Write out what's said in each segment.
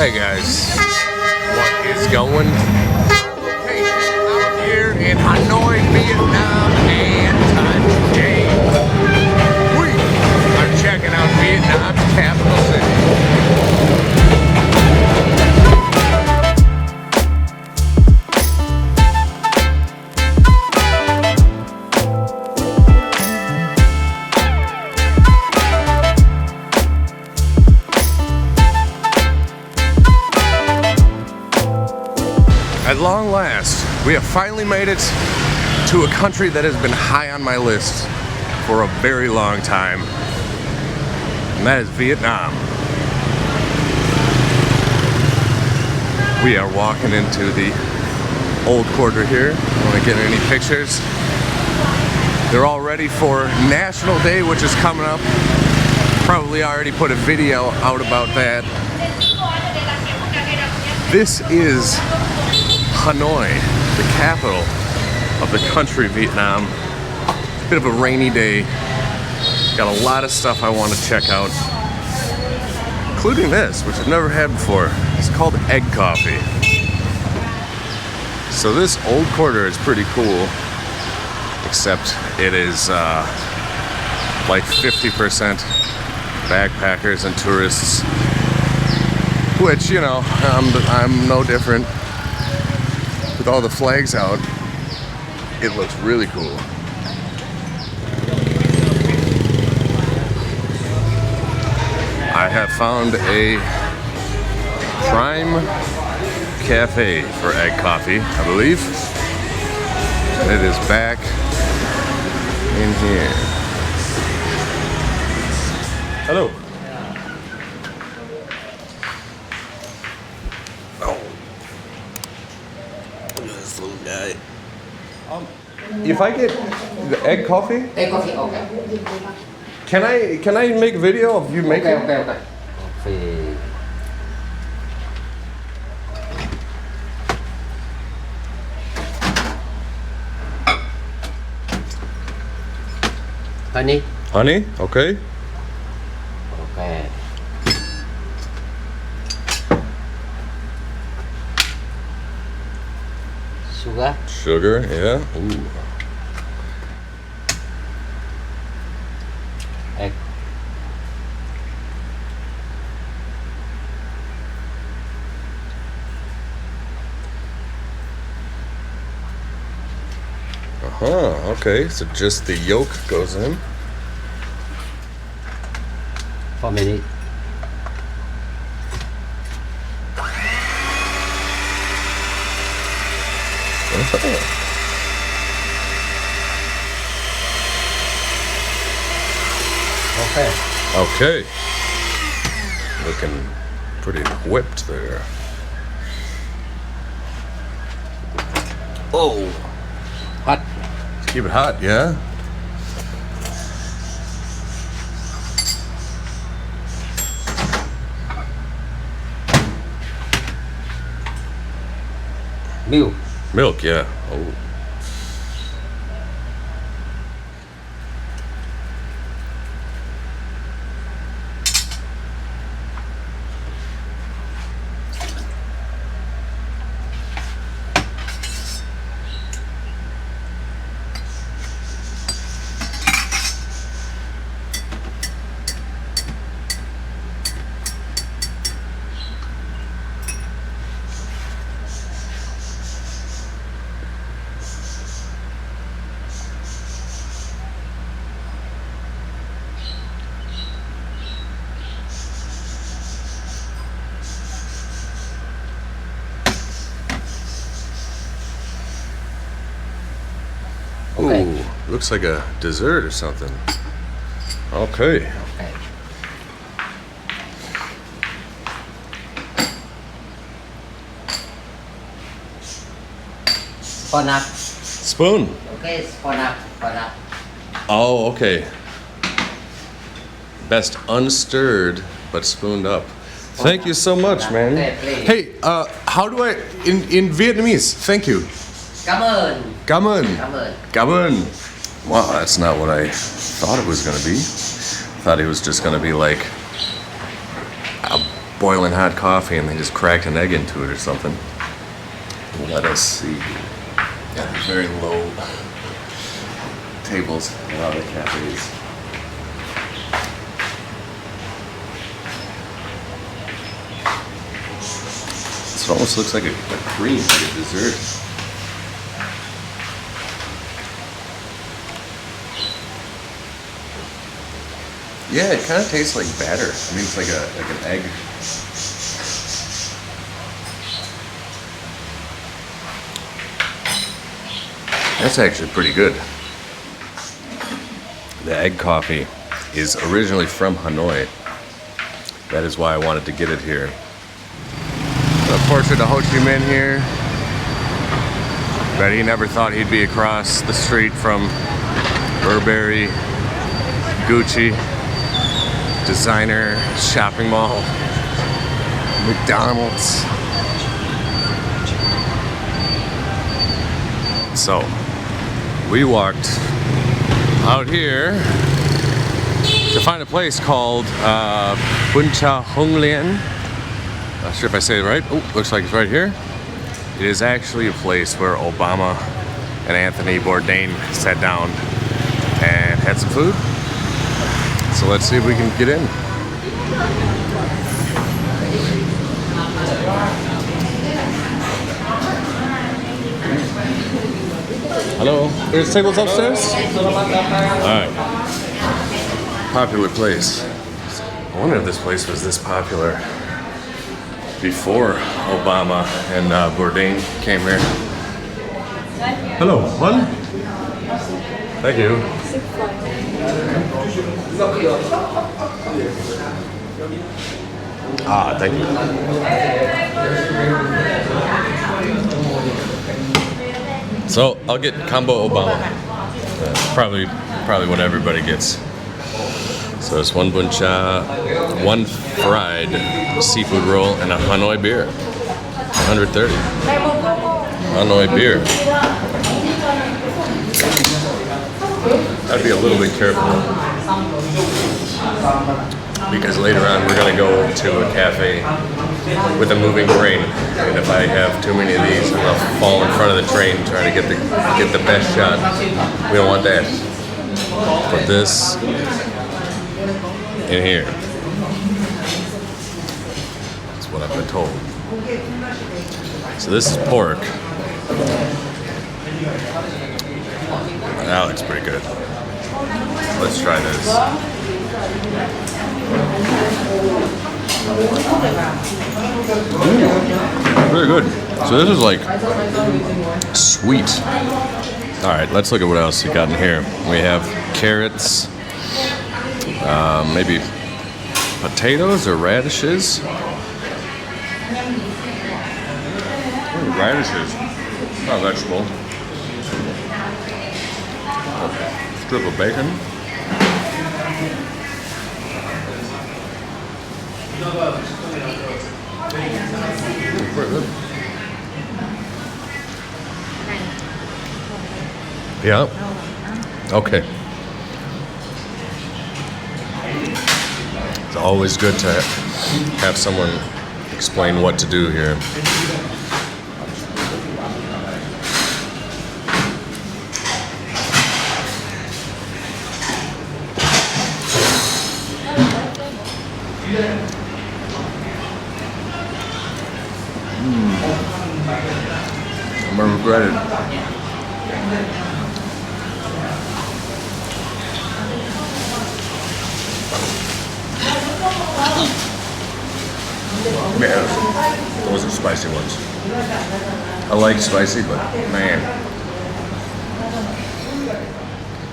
Hey guys, what is going? Hey, out here in Hanoi, Vietnam, and today we are checking out Vietnam's capital city. At long last, we have finally made it to a country that has been high on my list for a very long time, and that is Vietnam. We are walking into the old quarter here. I want to get any pictures. They're all ready for National Day, which is coming up. Probably already put a video out about that. This is Hanoi, the capital of the country, Vietnam. It's a bit of a rainy day. Got a lot of stuff I want to check out, including this, which I've never had before. It's called egg coffee. So this old quarter is pretty cool, except it is like 50% backpackers and tourists, which, you know, I'm no different. With all the flags out, it looks really cool. I have found a prime cafe for egg coffee, I believe. It is back in here. Hello. If I get the egg coffee, okay. can I make a video of you making it? Okay. Honey. Honey? Okay. Okay. Sugar. Sugar, yeah. Ooh. Egg. Okay. So just the yolk goes in. 4 minutes. Okay. Okay. Looking pretty whipped there. Oh. Hot. Keep it hot, yeah? Milk. Milk, yeah. Oh. Okay. Ooh, looks like a dessert or something. Okay. Okay. Spoon up. Spoon. Okay, spoon up. Spoon up. Oh, okay. Best unstirred, but spooned up. Thank you so much, man. Hey, how do I, in Vietnamese, thank you. Cảm ơn. Cảm ơn. Cảm ơn. Cảm ơn. Wow, that's not what I thought it was going to be. I thought it was just going to be like a boiling hot coffee and they just cracked an egg into it or something. Let us see. Yeah, there's very low tables in a lot of the cafes. This almost looks like a cream, like a dessert. Yeah, it kind of tastes like batter. I mean, it's like an egg. That's actually pretty good. The egg coffee is originally from Hanoi. That is why I wanted to get it here. A portrait of Ho Chi Minh here. Bet he never thought he'd be across the street from Burberry, Gucci, designer shopping mall, McDonald's. So, we walked out here to find a place called Bun Cha Lien. Not sure if I say it right. Oh, looks like it's right here. It is actually a place where Obama and Anthony Bourdain sat down and had some food. So let's see if we can get in. Hello, there's tables upstairs? Alright. Popular place. I wonder if this place was this popular before Obama and Bourdain came here. Hello, one? Thank you. Ah, thank you. So I'll get combo Obama. Probably what everybody gets. So it's one Bun Cha, one fried seafood roll, and a Hanoi beer. 130. Hanoi beer. Gotta be a little bit careful, because later on we're gonna go to a cafe with a moving train, and if I have too many of these, I'm gonna fall in front of the train trying to get the best shot. We don't want that. Put this in here. That's what I've been told. So this is pork. That looks pretty good. Let's try this. Very good. So this is like sweet. All right, let's look at what else we got in here. We have carrots, maybe potatoes or radishes. Radishes, not a vegetable. Strip of bacon. Pretty good. Yeah. Okay. It's always good to have someone explain what to do here. I'm gonna regret it. Man, those are spicy ones. I like spicy, but man.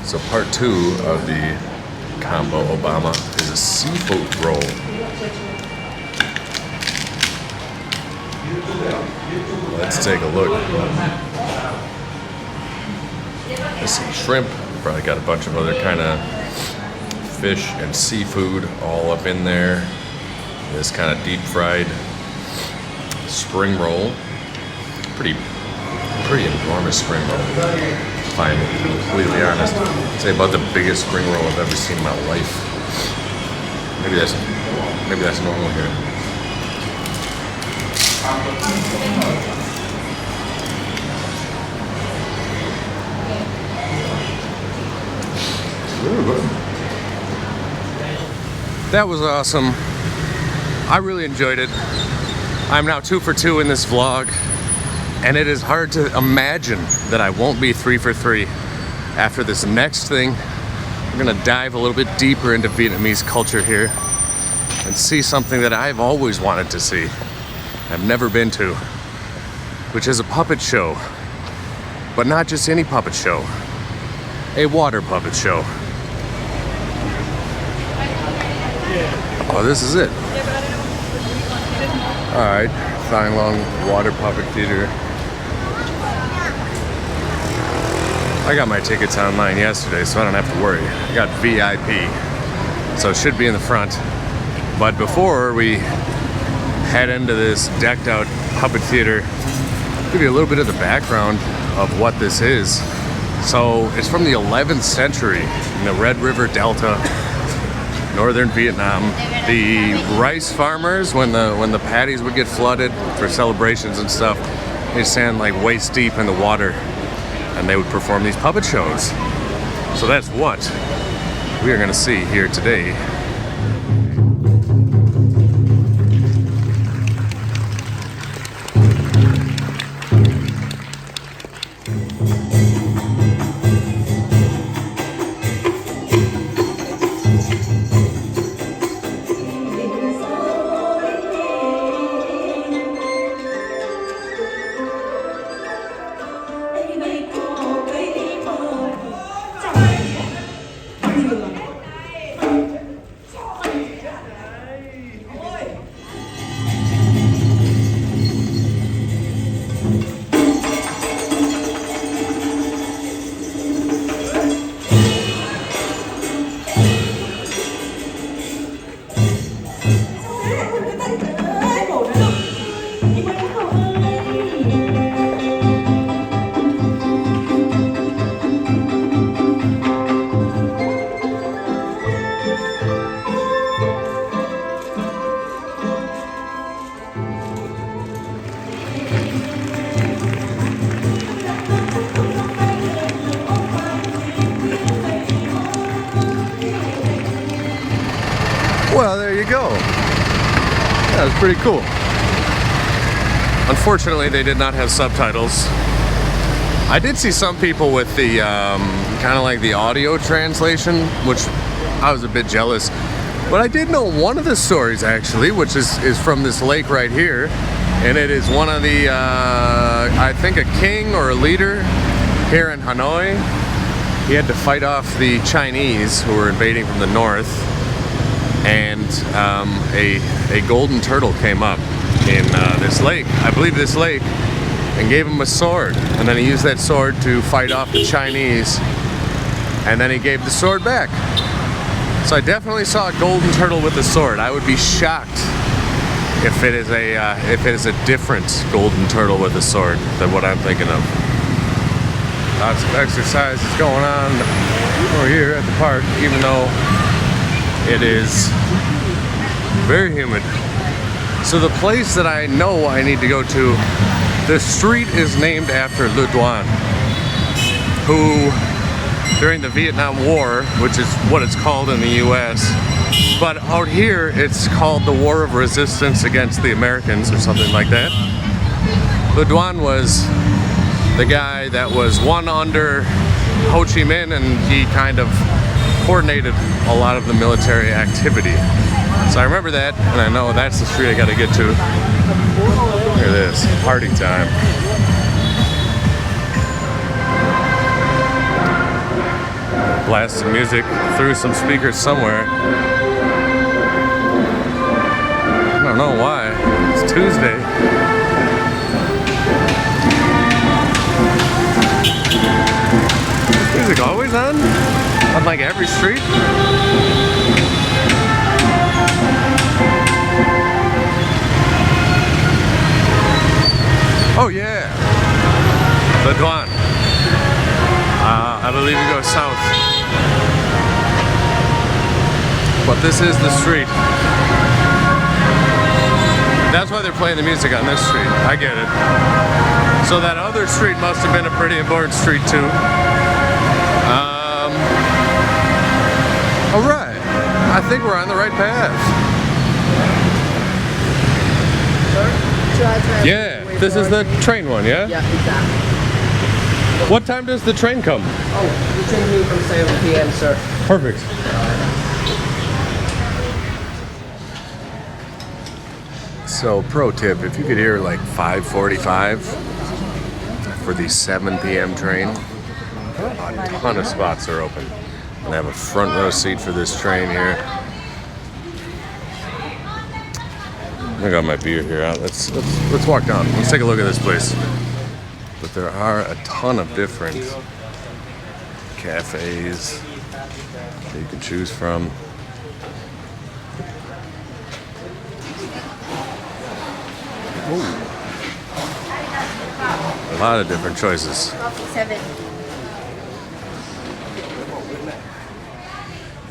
So part 2 of the combo Obama is a seafood roll. Let's take a look. There's some shrimp. Probably got a bunch of other kind of fish and seafood all up in there. This kind of deep fried spring roll. Pretty enormous spring roll. If I'm completely honest, I'd say about the biggest spring roll I've ever seen in my life. Maybe that's normal here. that was awesome. I really enjoyed it. I'm now 2 for 2 in this vlog, and it is hard to imagine that I won't be 3 for 3 after this next thing. We're gonna dive a little bit deeper into Vietnamese culture here and see something that I've always wanted to see, I've never been to, which is a puppet show. But not just any puppet show, a water puppet show. Oh, this is it. Alright, Thang Long Water Puppet Theater. I got my tickets online yesterday, so I don't have to worry. I got VIP, so it should be in the front. But before we head into this decked out puppet theater, I'll give you a little bit of the background of what this is. So it's from the 11th century in the Red River Delta, northern Vietnam. The rice farmers, when the paddies would get flooded for celebrations and stuff, they'd stand like waist deep in the water and they would perform these puppet shows. So that's what we are gonna see here today. Well, there you go. That was pretty cool. Unfortunately, they did not have subtitles. I did see some people with the kind of like the audio translation, which I was a bit jealous. But I did know one of the stories actually, which is from this lake right here, and it is one of the I think a king or a leader here in Hanoi. He had to fight off the Chinese who were invading from the north. And a golden turtle came up in this lake, I believe this lake, and gave him a sword. And then he used that sword to fight off the Chinese. And then he gave the sword back. So I definitely saw a golden turtle with a sword. I would be shocked if it is a different golden turtle with a sword than what I'm thinking of. Lots of exercise is going on over here at the park, even though it is very humid. So the place that I know I need to go to, the street is named after Bourdain, who during the Vietnam War, which is what it's called in the US, but out here it's called the War of Resistance against the Americans or something like that. Bourdain was the guy that was one under Ho Chi Minh, and he kind of coordinated a lot of the military activity. So I remember that, and I know that's the street I gotta get to. Look at this, party time. Blast some music through some speakers somewhere. I don't know why, it's Tuesday. Is music always on like every street? Oh yeah, Bourdain. I believe you go south. But this is the street. That's why they're playing the music on this street. I get it. So that other street must have been a pretty important street too. Alright. I think we're on the right path. Yeah, this is the train one, yeah? Yeah, exactly. What time does the train come? Oh, the train leaves from 7 p.m., sir. Perfect. So, pro tip, if you could hear like 5:45 for the 7 p.m. train, a ton of spots are open. And I have a front row seat for this train here. I got my beer here out. Let's walk down. Let's take a look at this place. But there are a ton of different cafes that you can choose from. Ooh. A lot of different choices. 7.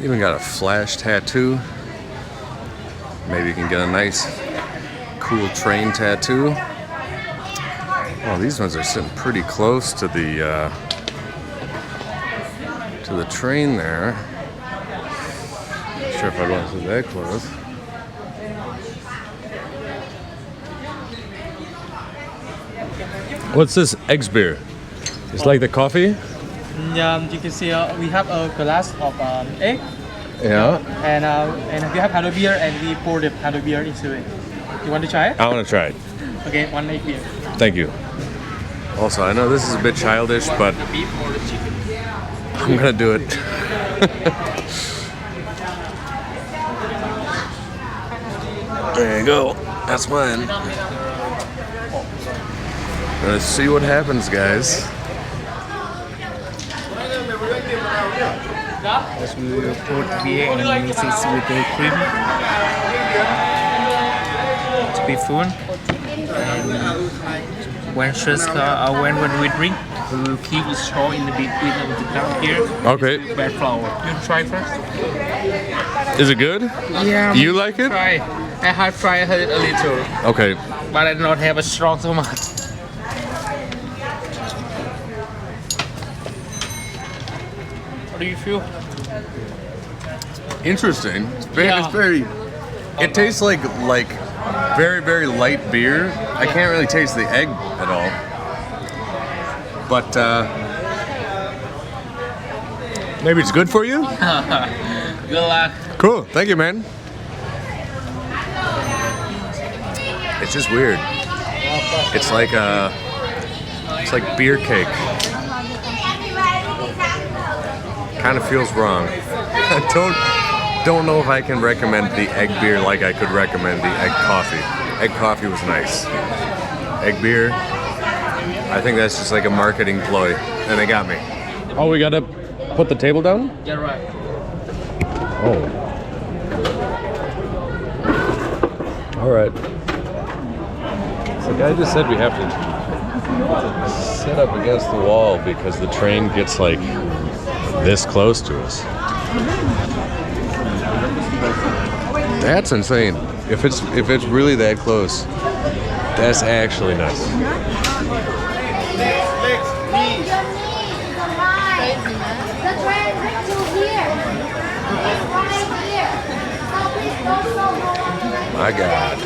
Even got a flash tattoo. Maybe you can get a nice, cool train tattoo. Oh, these ones are sitting pretty close to the train there. Not sure if I'd want to sit that close. What's this eggs beer? It's like the coffee? You can see we have a glass of egg, Yeah. and we have Hanoi beer, and we pour the Hanoi beer into it. You want to try it? I want to try it. Okay, 1 egg beer. Thank you. Also, I know this is a bit childish, but The beef or the chicken? I'm gonna do it. There you go. That's mine. Let's see what happens, guys. Yes, we will put beer and mix it with the cream to be full. And when we drink, we will keep the straw in the between of the down here. Okay. Bad flour. You try first. Is it good? Yeah. You like it? Try. I have tried it a little, Okay. but I do not have a strong so much. How do you feel? Interesting. Yeah. It's very. It tastes like very, very light beer. I can't really taste the egg at all. But maybe it's good for you. Good luck. Cool. Thank you, man. It's just weird. It's like beer cake. Kind of feels wrong. I don't know if I can recommend the egg beer like I could recommend the egg coffee. Egg coffee was nice. Egg beer, I think that's just like a marketing ploy, and they got me. Oh, we gotta put the table down? Yeah, right. Oh. All right. So the guy just said we have to sit up against the wall because the train gets like this close to us. That's insane. If it's really that close, that's actually nuts. My God.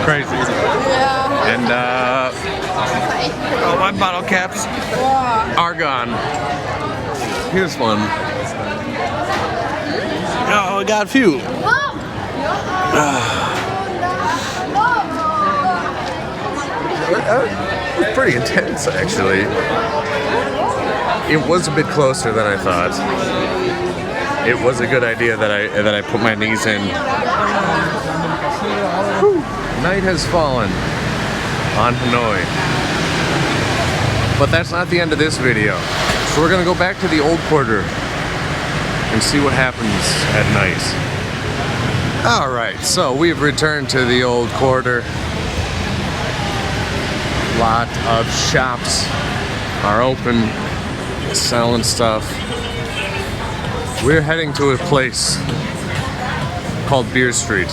Crazy. Yeah. And oh, my bottle caps are gone. Here's one. Oh, I got a few. It was pretty intense, actually. It was a bit closer than I thought. it was a good idea that I put my knees in. Whew. Night has fallen on Hanoi. But that's not the end of this video. So we're gonna go back to the old quarter and see what happens at night. Alright, so we've returned to the old quarter. Lot of shops are open, selling stuff. We're heading to a place called Beer Street.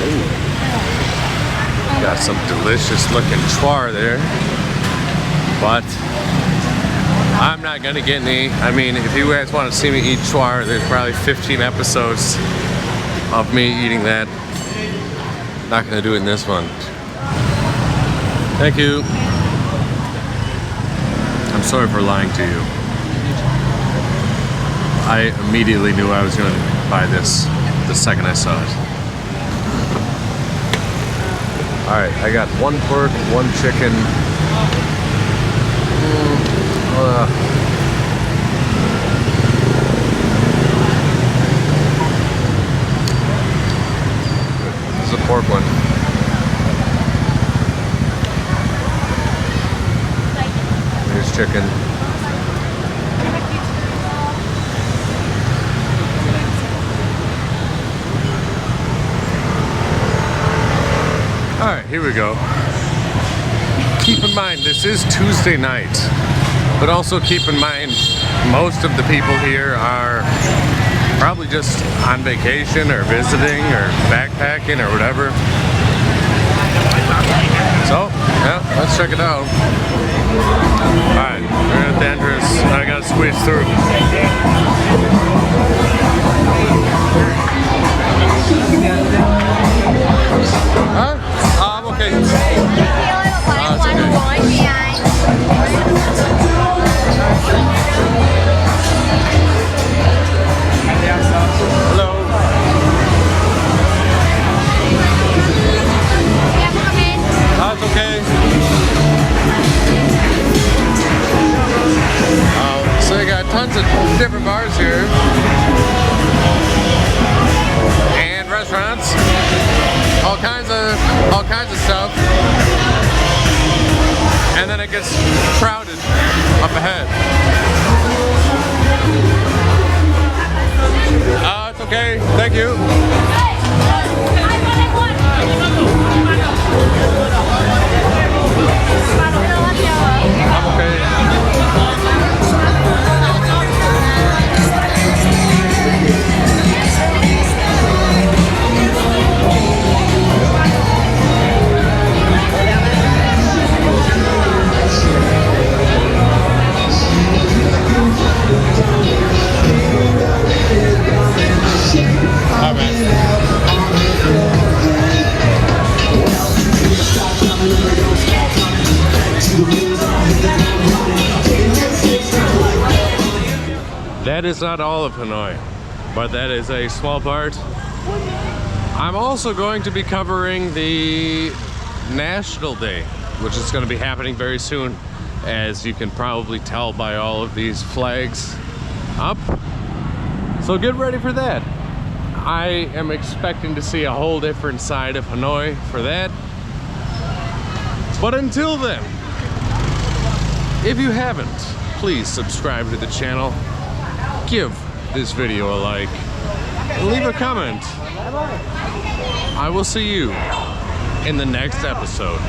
Ooh. Got some delicious looking chuar there, but I'm not gonna get any. I mean, if you guys want to see me eat chuar, there's probably 15 episodes of me eating that. Not gonna do it in this one. Thank you. I'm sorry for lying to you. I immediately knew I was going to buy this the second I saw it. Alright, I got 1 pork, 1 chicken. This is a pork one. Here's chicken. Alright, here we go. Keep in mind, this is Tuesday night, but also keep in mind, most of the people here are probably just on vacation or visiting or backpacking or whatever. So, yeah, let's check it out. Alright, we're at the entrance. I gotta squeeze through. Huh? I'm okay. It's Hello. That's okay. So they got tons of different bars here and restaurants, all kinds of stuff, and then it gets crowded up ahead. It's okay. Thank you. I'm okay. All right. That is not all of Hanoi, but that is a small part. I'm also going to be covering the National Day, which is going to be happening very soon, as you can probably tell by all of these flags up. So get ready for that. I am expecting to see a whole different side of Hanoi for that. But until then, if you haven't, please subscribe to the channel, give this video a like, and leave a comment. I will see you in the next episode.